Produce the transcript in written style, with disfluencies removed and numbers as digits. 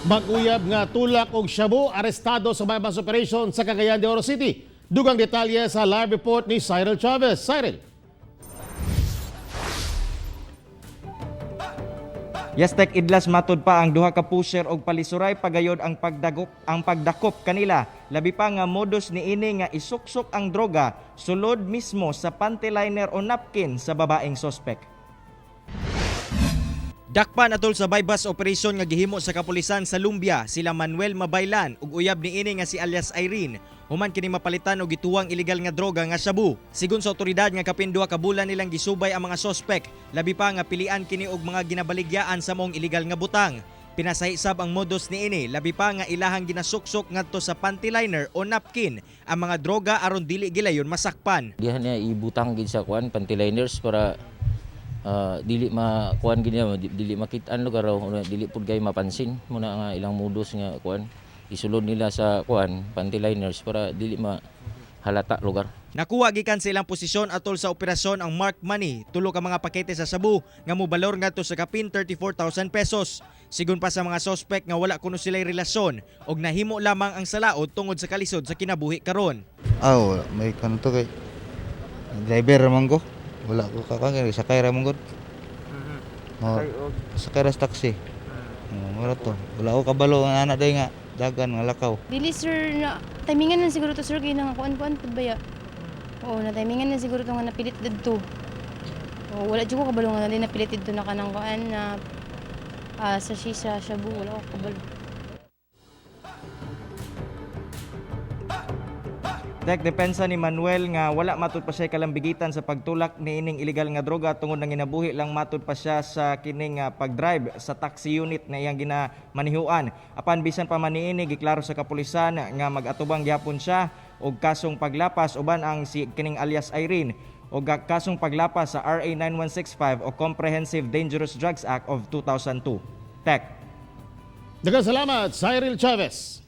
Mag-uyab nga tulak og Shabu arestado sa bypass operation sa Cagayan de Oro City. Dugang detalye sa live report ni Cyril Chavez. Cyril. Yastek idlas matud pa ang duha ka pusher og palisuray pagayod ang pagdakop kanila. Labi pa nga modus niini nga isuksok ang droga sulod mismo sa Pantyliner o napkin sa babaeng sospek. Dakpan atol sa bypass operation nga gihimo sa kapulisan sa Lumbia sila Manuel Mabaylan ug uyab niini nga si alias Irene. Human kini mapalitan og gituwang illegal nga droga nga Shabu. Sigon sa otoridad nga kapin duha ka bulan nilang gisubay ang mga sospek, labi pa nga pilian kini og mga ginabaligyaan sa mong illegal nga butang. Pinasahisab ang modus niini, labi pa nga ilahang ginasuksok ngadto sa Pantyliner o napkin ang mga droga aron dili gilayon masakpan. Dihan niya ibutang gid sa kuan Pantyliners para dili makuan gid niya, dili makit-an lugar raw, dili pud kay mapansin muna nga ilang modus nga kuan isulod nila sa kuan Pantyliners para dili mahalata lugar. Nakuha gikan sa ilang posisyon atol sa operasyon ang marked money, tulo ka mga pakete sa Shabu nga mobalor ngadto sa kapin 34,000 pesos. Sigon pa sa mga sospek nga wala kuno sila'y relasyon og nahimo lamang ang salaod tungod sa kalisod sa kinabuhi karon. Wala may kanto kay driver man ko. Wala ko kakang sakay ra man gud. Sakay ra sa taxi. Mura to. Wala ko kabalo ang anak day nga dagan nga lakaw. Dili sir na timingan na siguro to sir kay nang kuan-kuan pud baya. Oo, na timingan na siguro to nga napilit didto. Oo, wala jud ko kabalo nga na napilit didto na kanang kuan na sa Shabu wala ko kabalo. Tek depensa ni Manuel nga wala matud pa siya kalambigitan sa pagtulak ni ining illegal nga droga tungod nang ginabuhi lang matud pa siya sa kining pagdrive sa taxi unit na iyang ginamanihuan. Apan bisan pa man niini giklaro sa kapulisan nga mag-atubang gyapon siya og kasong paglapas uban ang si kining alias Irene og kasong paglapas sa RA 9165 o Comprehensive Dangerous Drugs Act of 2002. Tek. Daghang salamat, Cyril Chavez.